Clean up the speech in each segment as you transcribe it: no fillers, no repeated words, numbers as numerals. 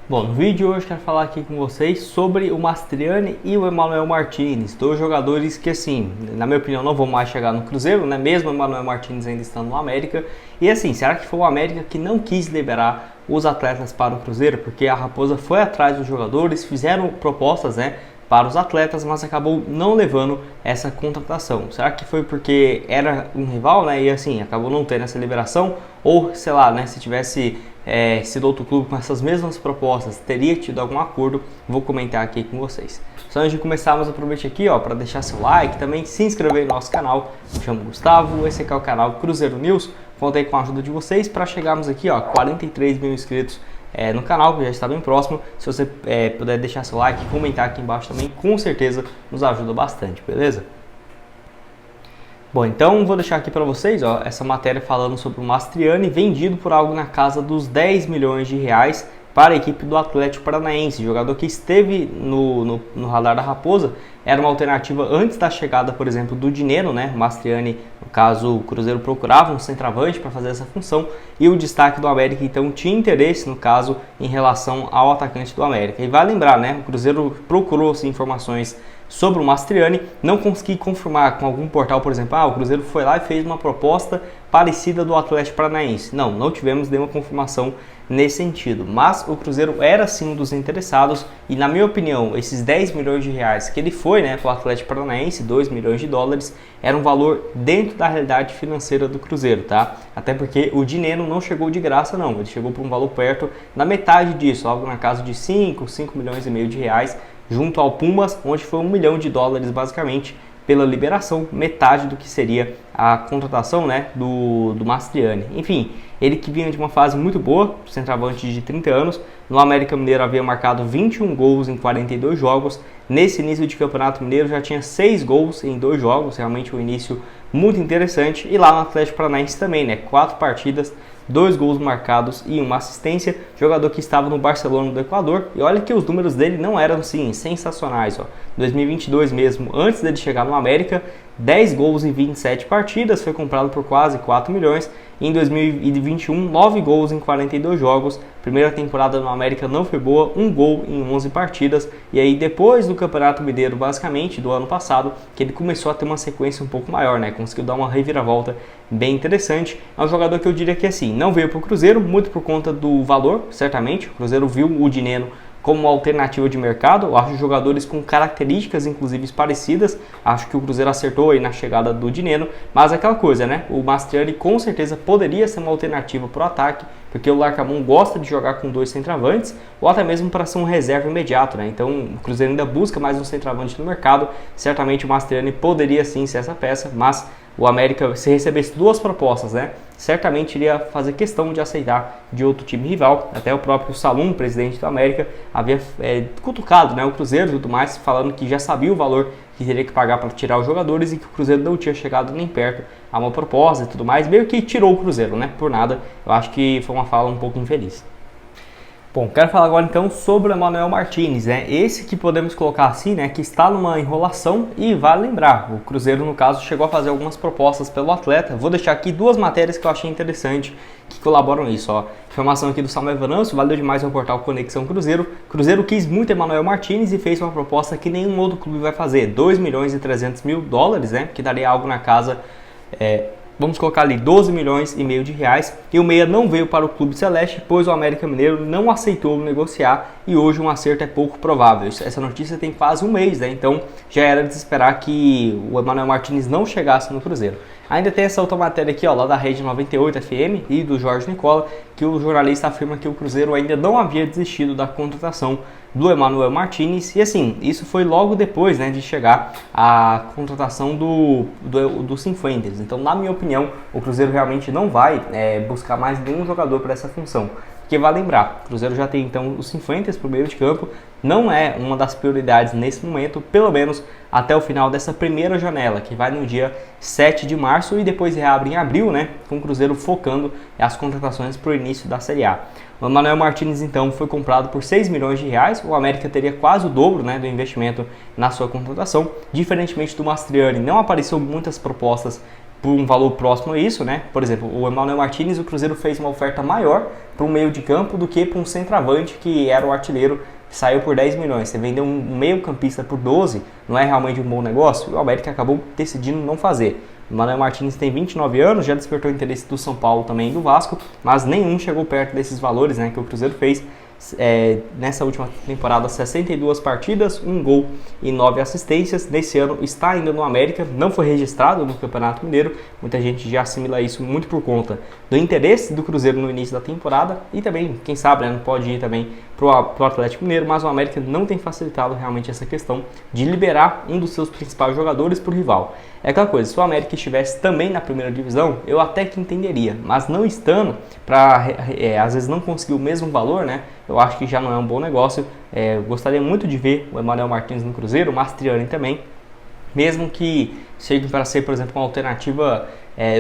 Bom, no vídeo de hoje quero falar aqui com vocês sobre o Mastriani e o Emmanuel Martinez, dois jogadores que, assim, na minha opinião, não vão mais chegar no Cruzeiro, né? Mesmo o Emmanuel Martinez ainda estando no América. E assim, será que foi o América que não quis liberar os atletas para o Cruzeiro? Porque a Raposa foi atrás dos jogadores, fizeram propostas, né, para os atletas, mas acabou não levando essa contratação. Será que foi porque era um rival, né, e assim, acabou não tendo essa liberação? Ou, sei lá, né, se tivesse sido outro clube com essas mesmas propostas, teria tido algum acordo? Vou comentar aqui com vocês. Só antes de começarmos, aproveite aqui para deixar seu like, também se inscrever no nosso canal. Me chamo Gustavo, esse aqui é o canal Cruzeiro News. Contei com a ajuda de vocês para chegarmos aqui a 43 mil inscritos no canal, que já está bem próximo. Se você puder deixar seu like e comentar aqui embaixo também, com certeza nos ajuda bastante, beleza? Bom, então vou deixar aqui para vocês essa matéria falando sobre o Mastriani, vendido por algo na casa dos 10 milhões de reais para a equipe do Atlético Paranaense, jogador que esteve no radar da Raposa. Era uma alternativa antes da chegada, por exemplo, do Dineno, né? O Mastriani, no caso, o Cruzeiro procurava um centroavante para fazer essa função, e o destaque do América, então, tinha interesse, no caso, em relação ao atacante do América. E vai lembrar, né? O Cruzeiro procurou informações sobre o Mastriani, não consegui confirmar com algum portal, por exemplo, o Cruzeiro foi lá e fez uma proposta parecida do Atlético Paranaense. Não tivemos nenhuma confirmação nesse sentido, mas o Cruzeiro era sim um dos interessados, e na minha opinião, esses 10 milhões de reais que ele foi, né, para o Atlético Paranaense, 2 milhões de dólares, era um valor dentro da realidade financeira do Cruzeiro, tá? Até porque o Dineno não chegou de graça não, ele chegou por um valor perto da metade disso, algo na casa de 5 milhões e meio de reais, junto ao Pumas, onde foi 1 milhão de dólares basicamente pela liberação, metade do que seria a contratação, né, do Mastriani. Enfim, ele que vinha de uma fase muito boa, centroavante de 30 anos, no América Mineiro havia marcado 21 gols em 42 jogos, nesse início de Campeonato Mineiro já tinha 6 gols em 2 jogos, realmente um início muito interessante, e lá no Atlético Paranaense também, né, 4 partidas, 2 gols marcados e uma assistência, jogador que estava no Barcelona do Equador, e olha que os números dele não eram sim sensacionais, 2022 mesmo, antes dele chegar no América, 10 gols em 27 partidas, foi comprado por quase 4 milhões, em 2021, 9 gols em 42 jogos, primeira temporada no América não foi boa, 1 gol em 11 partidas, e aí depois do Campeonato Mineiro, basicamente, do ano passado, que ele começou a ter uma sequência um pouco maior, né, conseguiu dar uma reviravolta bem interessante. É um jogador que eu diria que assim, não veio para o Cruzeiro, muito por conta do valor, certamente, o Cruzeiro viu o Dineno como uma alternativa de mercado. Eu acho jogadores com características inclusive parecidas, acho que o Cruzeiro acertou aí na chegada do Dineno, mas aquela coisa, né, o Mastriani com certeza poderia ser uma alternativa para o ataque, porque o Larcamón gosta de jogar com 2 centroavantes, ou até mesmo para ser um reserva imediato, né? Então o Cruzeiro ainda busca mais um centroavante no mercado, certamente o Mastriani poderia sim ser essa peça, mas o América, se recebesse 2 propostas, né, certamente iria fazer questão de aceitar de outro time rival. Até o próprio Salum, presidente do América, havia cutucado, né, o Cruzeiro e tudo mais, falando que já sabia o valor que teria que pagar para tirar os jogadores e que o Cruzeiro não tinha chegado nem perto a uma proposta e tudo mais, meio que tirou o Cruzeiro, né, por nada. Eu acho que foi uma fala um pouco infeliz. Bom, quero falar agora então sobre o Emmanuel Martinez, né? Esse que podemos colocar assim, né, que está numa enrolação, e vale lembrar, o Cruzeiro no caso chegou a fazer algumas propostas pelo atleta. Vou deixar aqui 2 matérias que eu achei interessante que colaboram nisso, Informação aqui do Samuel Venâncio, valeu demais no portal Conexão Cruzeiro. Cruzeiro quis muito Emmanuel Martinez e fez uma proposta que nenhum outro clube vai fazer, 2 milhões e 300 mil dólares, né, que daria algo na casa vamos colocar ali 12 milhões e meio de reais, e o meia não veio para o clube celeste, pois o América Mineiro não aceitou negociar, e hoje um acerto é pouco provável. Essa notícia tem quase um mês, né? Então já era de se esperar que o Emmanuel Martinez não chegasse no Cruzeiro. Ainda tem essa outra matéria aqui, lá da Rede 98 FM e do Jorge Nicola, que o jornalista afirma que o Cruzeiro ainda não havia desistido da contratação do Emmanuel Martinez, e assim, isso foi logo depois, né, de chegar a contratação do Cifuentes. Então, na minha opinião, o Cruzeiro realmente não vai buscar mais nenhum jogador para essa função. Porque vai lembrar, o Cruzeiro já tem então o Cifuentes para o meio de campo, não é uma das prioridades nesse momento, pelo menos até o final dessa primeira janela, que vai no dia 7 de março e depois reabre em abril, né, com o Cruzeiro focando as contratações para o início da Série A. O Emmanuel Martinez então foi comprado por 6 milhões de reais, o América teria quase o dobro, né, do investimento na sua contratação, diferentemente do Mastriani. Não apareceu muitas propostas por um valor próximo a isso, né? Por exemplo, o Emmanuel Martinez, o Cruzeiro fez uma oferta maior para um meio de campo do que para um centroavante que era o artilheiro, que saiu por 10 milhões. Você vendeu um meio campista por 12, não é realmente um bom negócio? O América acabou decidindo não fazer. O Emmanuel Martinez tem 29 anos, já despertou o interesse do São Paulo também e do Vasco, mas nenhum chegou perto desses valores, né, que o Cruzeiro fez. Nessa última temporada, 62 partidas, 1 gol e 9 assistências. Nesse ano está ainda no América, não foi registrado no Campeonato Mineiro. Muita gente já assimila isso muito por conta do interesse do Cruzeiro no início da temporada e também, quem sabe, né, não pode ir também pro Atlético Mineiro, mas o América não tem facilitado realmente essa questão de liberar um dos seus principais jogadores para o rival. É aquela coisa, se o América estivesse também na primeira divisão, eu até que entenderia, mas não estando, às vezes não conseguir o mesmo valor, né? Eu acho que já não é um bom negócio. Gostaria muito de ver o Emmanuel Martinez no Cruzeiro, o Mastriani também, mesmo que chegue para ser, por exemplo, uma alternativa,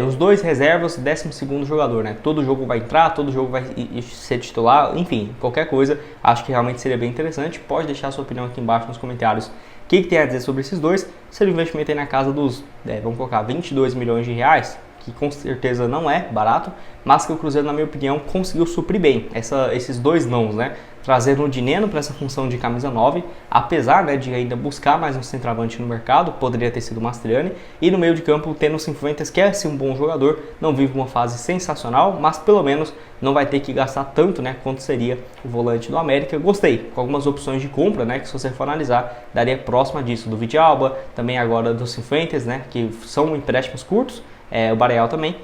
os dois reservas, 12º jogador, né? Todo jogo vai entrar, todo jogo vai ser titular, enfim, qualquer coisa, acho que realmente seria bem interessante. Pode deixar a sua opinião aqui embaixo nos comentários. O que tem a dizer sobre esses dois? Seria um investimento aí na casa dos, vamos colocar, 22 milhões de reais, que com certeza não é barato, mas que o Cruzeiro, na minha opinião, conseguiu suprir bem esses dois nãos, né? Trazendo o Dineno para essa função de camisa 9, apesar, né, de ainda buscar mais um centroavante no mercado, poderia ter sido o Mastriani, e no meio de campo tendo o Cifuentes, que é sim um bom jogador, não vive uma fase sensacional, mas pelo menos não vai ter que gastar tanto, né, quanto seria o volante do América. Gostei, com algumas opções de compra, né, que se você for analisar, daria próxima disso, do Vidalba, também agora do Cifuentes, né, que são empréstimos curtos. O Barreal também,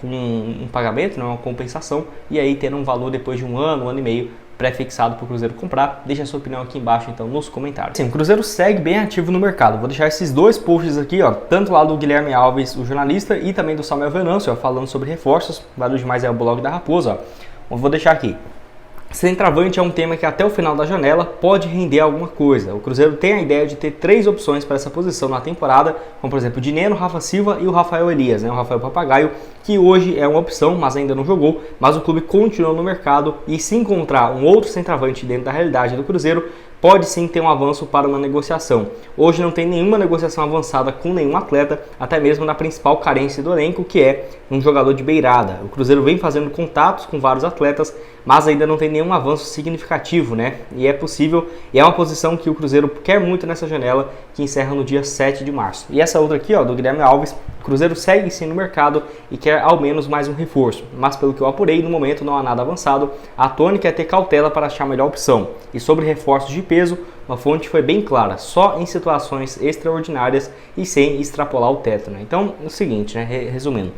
com um pagamento, não, uma compensação, e aí tendo um valor depois de um ano e meio pré-fixado para o Cruzeiro comprar. Deixa a sua opinião aqui embaixo então nos comentários. Sim, o Cruzeiro segue bem ativo no mercado. Vou deixar esses dois posts aqui, ó, tanto lá do Guilherme Alves, o jornalista, e também do Samuel Venâncio, ó, falando sobre reforços. Valeu demais, é o blog da Raposa, ó. Eu vou deixar aqui. Centroavante é um tema que até o final da janela pode render alguma coisa. O Cruzeiro tem a ideia de ter 3 opções para essa posição na temporada, como por exemplo o Dineno, o Rafa Silva e o Rafael Elias, né? O Rafael Papagaio, que hoje é uma opção, mas ainda não jogou, mas o clube continua no mercado e se encontrar um outro centroavante dentro da realidade do Cruzeiro, pode sim ter um avanço para uma negociação. Hoje não tem nenhuma negociação avançada com nenhum atleta, até mesmo na principal carência do elenco, que é um jogador de beirada. O Cruzeiro vem fazendo contatos com vários atletas, mas ainda não tem nenhum avanço significativo, né? E é possível, e é uma posição que o Cruzeiro quer muito nessa janela, que encerra no dia 7 de março. E essa outra aqui, ó, do Guilherme Alves, o Cruzeiro segue sim no mercado e quer ao menos mais um reforço, mas pelo que eu apurei, no momento não há nada avançado. A tônica é ter cautela para achar a melhor opção. E sobre reforços de peso, uma fonte foi bem clara, só em situações extraordinárias e sem extrapolar o teto, né? Então, é o seguinte, né, resumindo,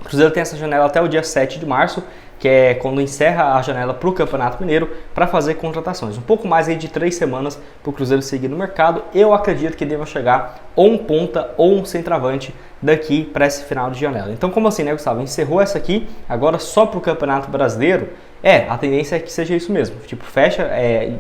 o Cruzeiro tem essa janela até o dia 7 de março, que é quando encerra a janela para o Campeonato Mineiro, para fazer contratações. Um pouco mais aí de 3 semanas para o Cruzeiro seguir no mercado. Eu acredito que deva chegar ou um ponta ou um centroavante daqui para esse final de janela. Então, como assim, né, Gustavo? Encerrou essa aqui, agora só para o Campeonato Brasileiro. A tendência é que seja isso mesmo. Tipo, fecha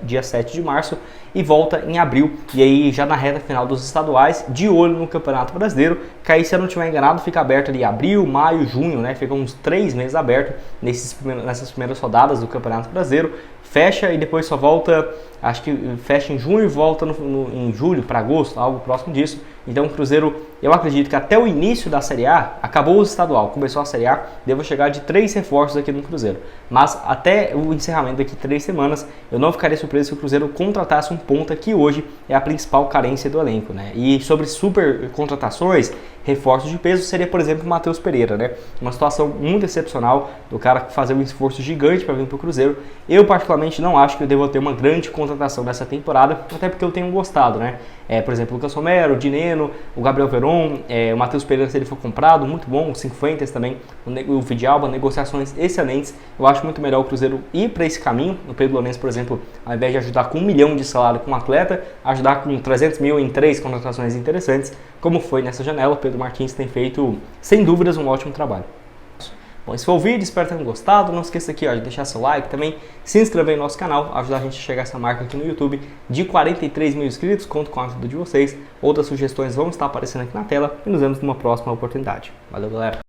dia 7 de março e volta em abril. E aí, já na reta final dos estaduais, de olho no Campeonato Brasileiro, que aí, se eu não estiver enganado, fica aberto ali abril, maio, junho, né? Fica uns 3 meses aberto nessas primeiras rodadas do Campeonato Brasileiro. Fecha e depois só volta, acho que fecha em junho e volta em julho para agosto, algo próximo disso. Então o Cruzeiro, eu acredito que até o início da Série A, acabou o estadual, começou a Série A, devo chegar de 3 reforços aqui no Cruzeiro. Mas até o encerramento daqui 3 semanas, eu não ficaria surpreso se o Cruzeiro contratasse um ponta que hoje é a principal carência do elenco, né? E sobre super contratações, reforços de peso, seria, por exemplo, o Matheus Pereira, né? Uma situação muito excepcional do cara fazer um esforço gigante para vir para o Cruzeiro. Eu, particularmente, não acho que eu devo ter uma grande contratação nessa temporada, até porque eu tenho gostado, né? Por exemplo, o Lucas Romero, o Dineno, o Gabriel Veron, o Matheus Pereira, se ele for comprado, muito bom, o Cifuentes também, o Vidalba, negociações excelentes. Eu acho muito melhor o Cruzeiro ir para esse caminho. O Pedro Lourenço, por exemplo, ao invés de ajudar com 1 milhão de salário com um atleta, ajudar com 300 mil em 3 contratações interessantes, como foi nessa janela. O Pedro Martins tem feito, sem dúvidas, um ótimo trabalho. Bom, esse foi o vídeo, espero que tenham gostado. Não esqueça aqui, ó, de deixar seu like também, se inscrever no nosso canal, ajudar a gente a chegar a essa marca aqui no YouTube de 43 mil inscritos. Conto com a ajuda de vocês. Outras sugestões vão estar aparecendo aqui na tela e nos vemos numa próxima oportunidade. Valeu, galera!